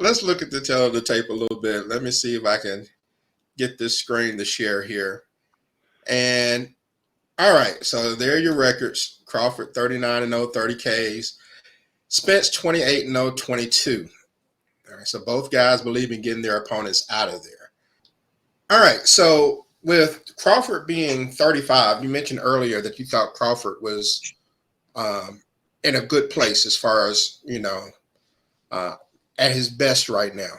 let's look at the tape a little bit. Let me see if I can get this screen to share here. And all right, so there are your records. Crawford 39-0, 30 Ks. Spence 28-0, 22. All right, so both guys believe in getting their opponents out of there. All right, so with Crawford being 35, you mentioned earlier that you thought Crawford was in a good place as far as, at his best right now.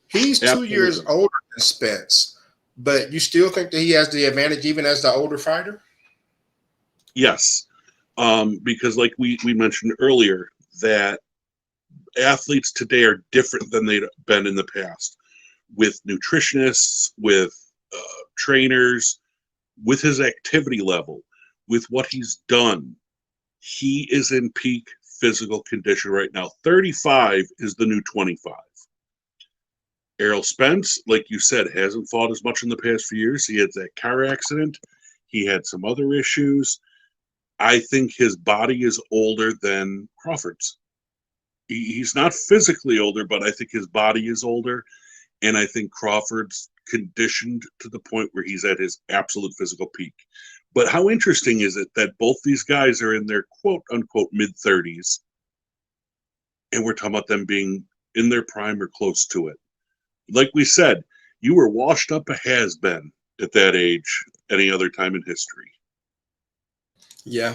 He's 2 years older than Spence, but you still think that he has the advantage even as the older fighter? Yes, because like we mentioned earlier, that athletes today are different than they've been in the past, with nutritionists, with trainers, with his activity level, with what he's done. He is in peak physical condition right now. 35 is the new 25. Errol Spence, like you said, hasn't fought as much in the past few years. He had that car accident. He had some other issues. I think his body is older than Crawford's. He's not physically older, but I think his body is older. And I think Crawford's conditioned to the point where he's at his absolute physical peak. But how interesting is it that both these guys are in their quote-unquote mid-30s, and we're talking about them being in their prime or close to it? Like we said, you were washed up a has-been at that age any other time in history. Yeah,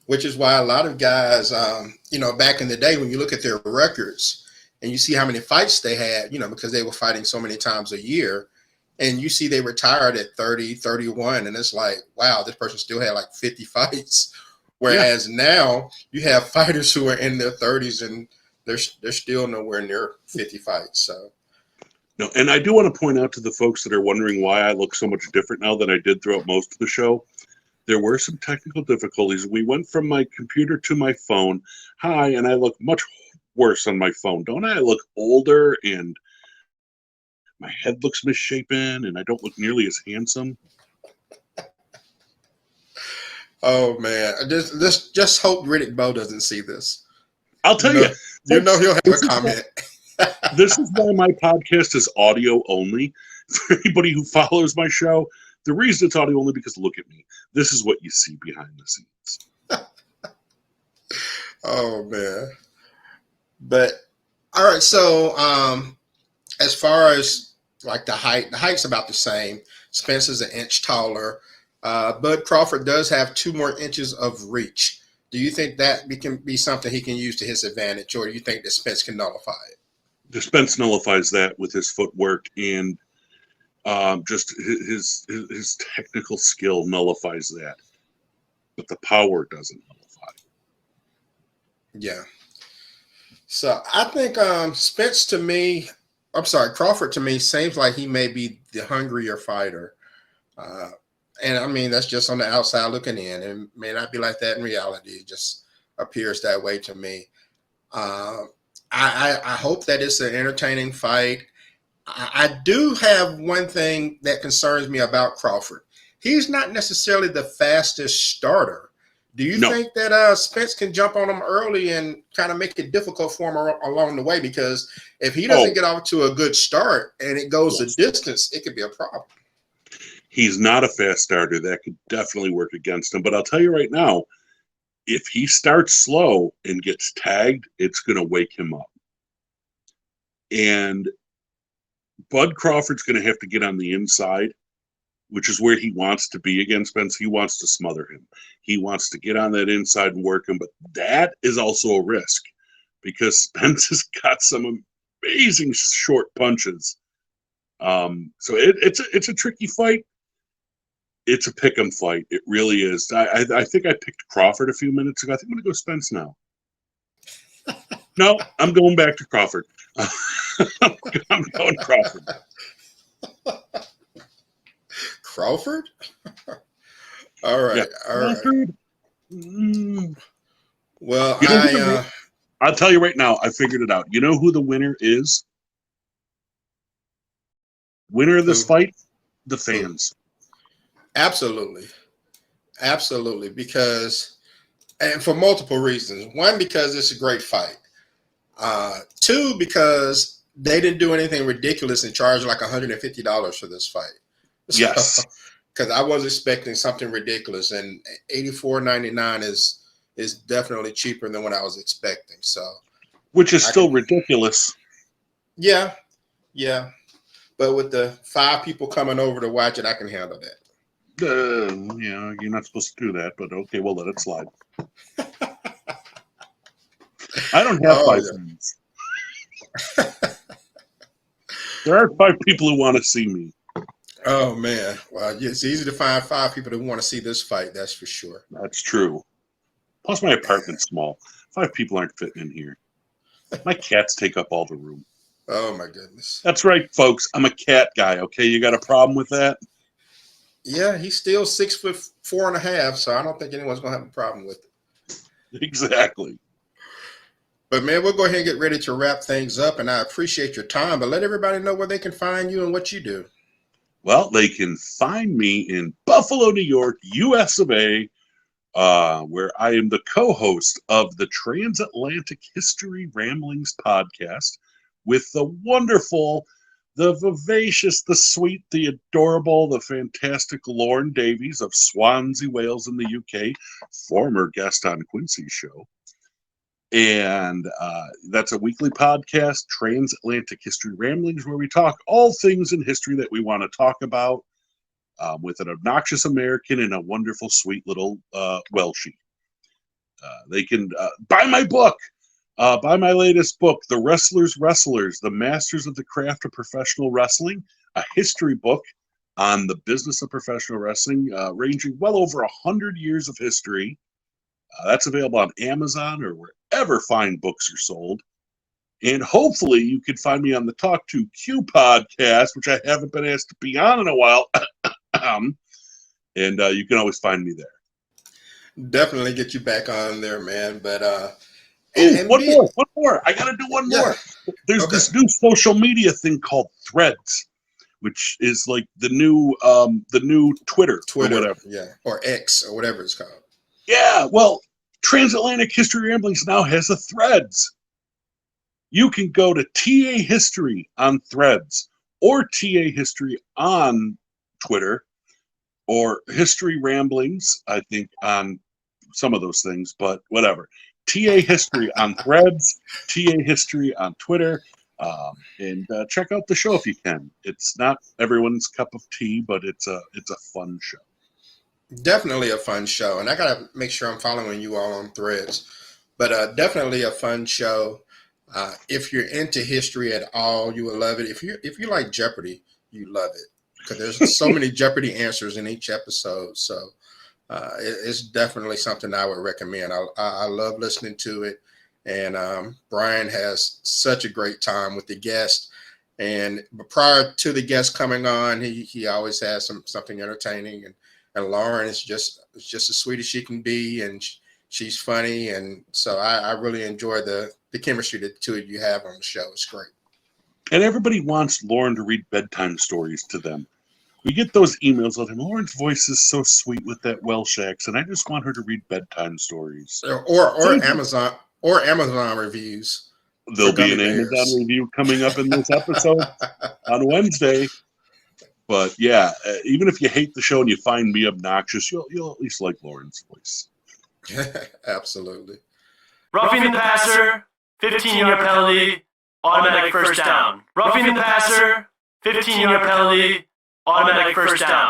which is why a lot of guys, back in the day, when you look at their records and you see how many fights they had, because they were fighting so many times a year, and you see they retired at 30, 31, and it's like, wow, this person still had like 50 fights. Whereas now you have fighters who are in their 30s and they're still nowhere near 50 fights. So. No, and I do want to point out to the folks that are wondering why I look so much different now than I did throughout most of the show. There were some technical difficulties. We went from my computer to my phone. Hi, and I look much worse on my phone. Don't I look older, and my head looks misshapen, and I don't look nearly as handsome? Oh, man. Just hope Riddick Bowe doesn't see this. I'll tell you. He'll have a comment. This is why my podcast is audio only. For anybody who follows my show, the reason it's audio only because look at me. This is what you see behind the scenes. Oh, man. But, all right, so as far as like the height's about the same. Spence is an inch taller. Bud Crawford does have 2 more inches of reach. Do you think that can be something he can use to his advantage, or do you think that Spence can nullify it? The Spence nullifies that with his footwork, and just his technical skill nullifies that, but the power doesn't nullify. Yeah. So I think Crawford to me seems like he may be the hungrier fighter. And I mean, that's just on the outside looking in. It may not be like that in reality. It just appears that way to me. I hope that it's an entertaining fight. I do have one thing that concerns me about Crawford. He's not necessarily the fastest starter. Do you think that Spence can jump on him early and kind of make it difficult for him along the way? Because if he doesn't get off to a good start and it goes the distance, it could be a problem. He's not a fast starter. That could definitely work against him. But I'll tell you right now, if he starts slow and gets tagged, it's going to wake him up. And Bud Crawford's going to have to get on the inside, which is where he wants to be against Spence. He wants to smother him. He wants to get on that inside and work him. But that is also a risk because Spence has got some amazing short punches. So it's a tricky fight. It's a pick 'em fight. It really is. I think I picked Crawford a few minutes ago. I think I'm going to go Spence now. No, I'm going back to Crawford. I'm going Crawford. Crawford? All right. Yeah. All Crawford. Right. Well, I'll tell you right now, I figured it out. You know who the winner is? Winner of this fight? The fans. Absolutely. Absolutely. Because, and for multiple reasons. One, because it's a great fight. 2, because they didn't do anything ridiculous and charge like $150 for this fight. Yes. Because I was expecting something ridiculous, and $84.99 is definitely cheaper than what I was expecting. So, which is still ridiculous. Yeah, yeah. But with the 5 people coming over to watch it, I can handle that. Yeah, you're not supposed to do that, but okay, we'll let it slide. I don't have 5 friends. There are 5 people who want to see me. Oh, man. Well, it's easy to find 5 people who want to see this fight, that's for sure. That's true. Plus, my apartment's small. 5 people aren't fitting in here. My cats take up all the room. Oh, my goodness. That's right, folks. I'm a cat guy, okay? You got a problem with that? Yeah, he's still 6'4.5", so I don't think anyone's going to have a problem with it. Exactly. But, man, we'll go ahead and get ready to wrap things up, and I appreciate your time, but let everybody know where they can find you and what you do. Well, they can find me in Buffalo, New York, US of A, where I am the co-host of the Transatlantic History Ramblings podcast with the wonderful, the vivacious, the sweet, the adorable, the fantastic Lauren Davies of Swansea, Wales in the UK, former guest on Quincy's show. And that's a weekly podcast, Transatlantic History Ramblings, where we talk all things in history that we want to talk about with an obnoxious American and a wonderful, sweet little Welshie. They can buy my book, buy my latest book, The Wrestlers' Wrestlers, The Masters of the Craft of Professional Wrestling, a history book on the business of professional wrestling, ranging well over 100 years of history. That's available on Amazon or wherever fine books are sold. And hopefully you can find me on the Talk to Q podcast, which I haven't been asked to be on in a while. And you can always find me there. Definitely get you back on there, man. But one more. I got to do one more. There's this new social media thing called Threads, which is like the new Twitter or whatever. Yeah, or X or whatever it's called. Yeah, well, Transatlantic History Ramblings now has a Threads. You can go to TA History on Threads or TA History on Twitter or History Ramblings, I think, on some of those things, but whatever. TA History on Threads, TA History on Twitter, and check out the show if you can. It's not everyone's cup of tea, but it's a fun show. Definitely a fun show, and I gotta make sure I'm following you all on Threads. But definitely a fun show. If you're into history at all, you will love it. If you like Jeopardy, you love it because there's so many Jeopardy answers in each episode. So it's definitely something I would recommend. I love listening to it, and Brian has such a great time with the guest. And prior to the guest coming on, he always has something entertaining, and Lauren is just as sweet as she can be, and she's funny, and so I really enjoy the chemistry that the two of you have on the show. It's great. And everybody wants Lauren to read bedtime stories to them. We get those emails of him. Lauren's voice is so sweet with that Welsh accent. I just want her to read bedtime stories. Or Amazon reviews. There'll be an Amazon review coming up in this episode on Wednesday. But yeah, even if you hate the show and you find me obnoxious, you'll at least like Lauren's voice. Absolutely. Roughing the passer, 15-yard penalty, automatic first down. Roughing the passer, 15-yard penalty, automatic first down.